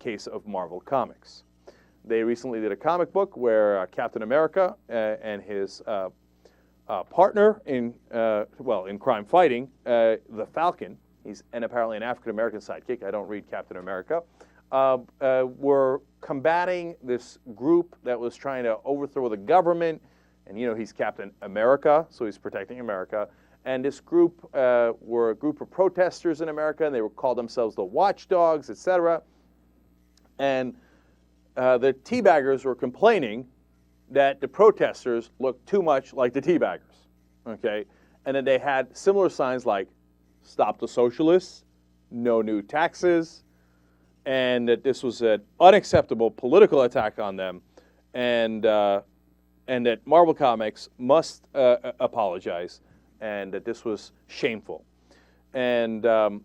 case of Marvel Comics. They recently did a comic book where Captain America and his partner in crime fighting, the Falcon, and apparently an African-American sidekick, I don't read Captain America, were combating this group that was trying to overthrow the government. And, he's Captain America, so he's protecting America. And this group were a group of protesters in America, and they called themselves the Watchdogs, etc. And the Teabaggers were complaining that the protesters looked too much like the Teabaggers, okay? And then they had similar signs like, "Stop the Socialists," "No new taxes," and that this was an unacceptable political attack on them, and that Marvel Comics must apologize, and that this was shameful. And to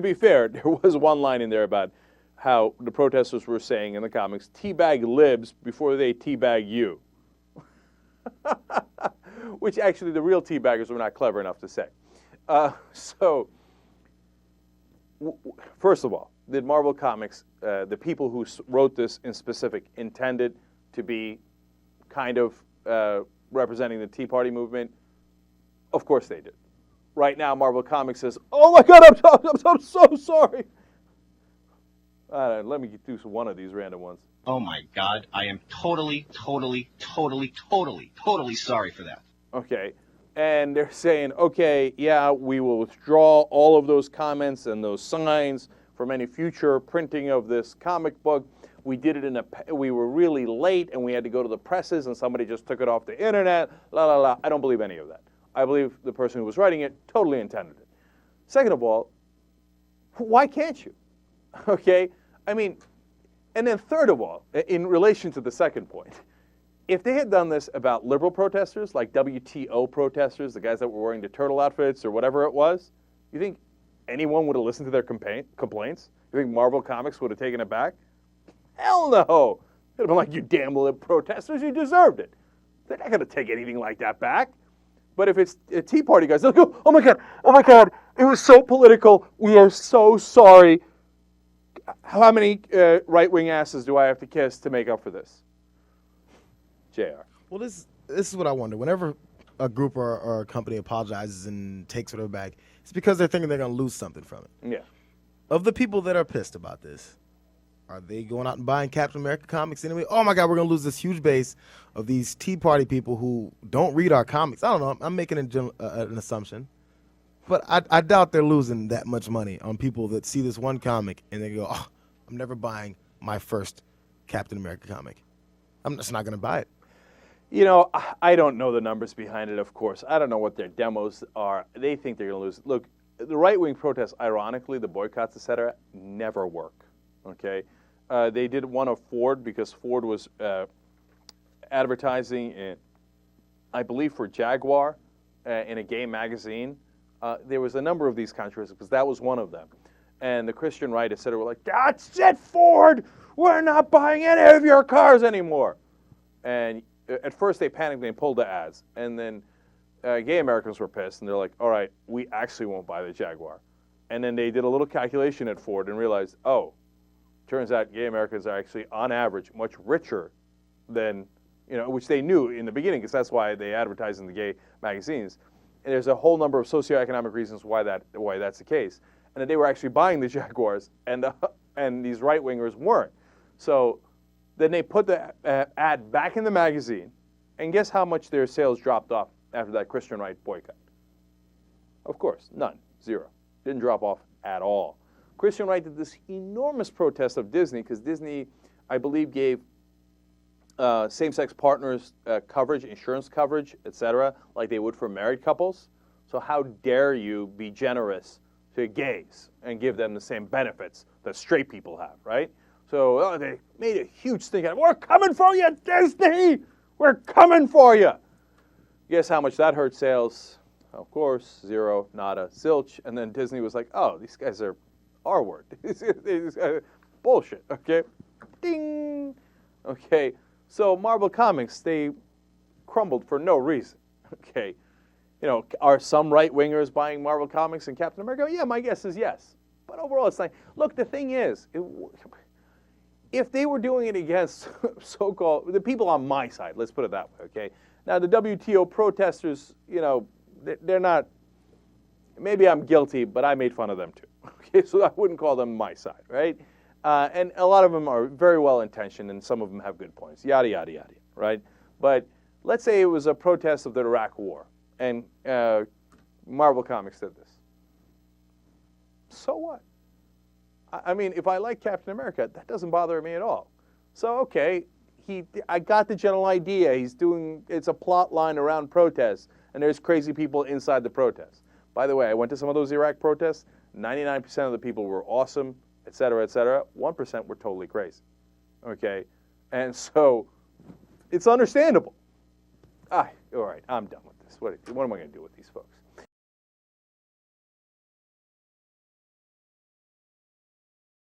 be fair, there was one line in there about how the protesters were saying in the comics, "Teabag libs before they teabag you," which actually the real teabaggers were not clever enough to say. First of all, did Marvel Comics, the people who wrote this in specific, intended to be kind of representing the Tea Party movement? Of course they did. Right now, Marvel Comics says, "Oh my God, I'm so sorry." Let me do one of these random ones. "Oh my God, I am totally sorry for that." Okay. And they're saying, okay, yeah, we will withdraw all of those comments and those signs from any future printing of this comic book. We did it we were really late and we had to go to the presses and somebody just took it off the internet, la, la, la. I don't believe any of that. I believe the person who was writing it totally intended it. Second of all, why can't you? Okay? I mean, and then third of all, in relation to the second point, if they had done this about liberal protesters, like WTO protesters, the guys that were wearing the turtle outfits or whatever it was, you think anyone would have listened to their complaints? You think Marvel Comics would have taken it back? Hell no! They'd have been like, "You damn little protesters, you deserved it." They're not going to take anything like that back. But if it's Tea Party guys, they'll go, oh my God, it was so political. We are so sorry. How many right-wing asses do I have to kiss to make up for this? JR. Well, this is what I wonder. Whenever a group or a company apologizes and takes whatever back, it's because they're thinking they're going to lose something from it. Yeah. Of the people that are pissed about this, are they going out and buying Captain America comics anyway? Oh my God, we're going to lose this huge base of these Tea Party people who don't read our comics. I don't know. I'm making an assumption. But I doubt they're losing that much money on people that see this one comic and they go, "Oh, I'm never buying my first Captain America comic. I'm just not going to buy it." I don't know the numbers behind it, of course. I don't know what their demos are. They think they're going to lose. Look, the right-wing protests, ironically, the boycotts, etc., never work, okay? They did one of Ford because Ford was advertising, I believe, for Jaguar in a gay magazine. There was a number of these controversies because that was one of them. And the Christian right, etc., were like, "That's it, Ford! We're not buying any of your cars anymore." And at first they panicked and they pulled the ads. And then gay Americans were pissed and they're like, "All right, we actually won't buy the Jaguar." And then they did a little calculation at Ford and realized, oh, turns out gay Americans are actually, on average, much richer than, which they knew in the beginning because that's why they advertise in the gay magazines. And there's a whole number of socioeconomic reasons why that's the case. And that they were actually buying the Jaguars and these right-wingers weren't. So then they put the ad back in the magazine, and guess how much their sales dropped off after that Christian right boycott? Of course, none, zero. Didn't drop off at all. Christian right did this enormous protest of Disney because Disney, I believe, gave same-sex partners coverage, insurance coverage, etc., like they would for married couples. So how dare you be generous to gays and give them the same benefits that straight people have, right? So they made a huge thing out of it. "We're coming for you, Disney! We're coming for you!" Guess how much that hurt sales? Of course, zero, nada, zilch. And then Disney was like, "Oh, these guys are R-word. Bullshit," okay? Ding! Okay, so Marvel Comics, they crumbled for no reason, okay? Are some right-wingers buying Marvel Comics and Captain America? Yeah, my guess is yes. But overall, it's like, look, the thing is, if they were doing it against so-called, the people on my side, let's put it that way, okay? Now, the WTO protesters, they're not, maybe I'm guilty, but I made fun of them too. Okay, so I wouldn't call them my side, right? And a lot of them are very well-intentioned, and some of them have good points, yada, yada, yada, right? But let's say it was a protest of the Iraq War, and Marvel Comics did this. So what? I mean, if I like Captain America, that doesn't bother me at all. So, okay, I got the general idea. It's a plot line around protests, and there's crazy people inside the protests. By the way, I went to some of those Iraq protests. 99% of the people were awesome, et cetera, et cetera. 1% were totally crazy, okay? And so it's understandable. All right, I'm done with this. What am I going to do with these folks?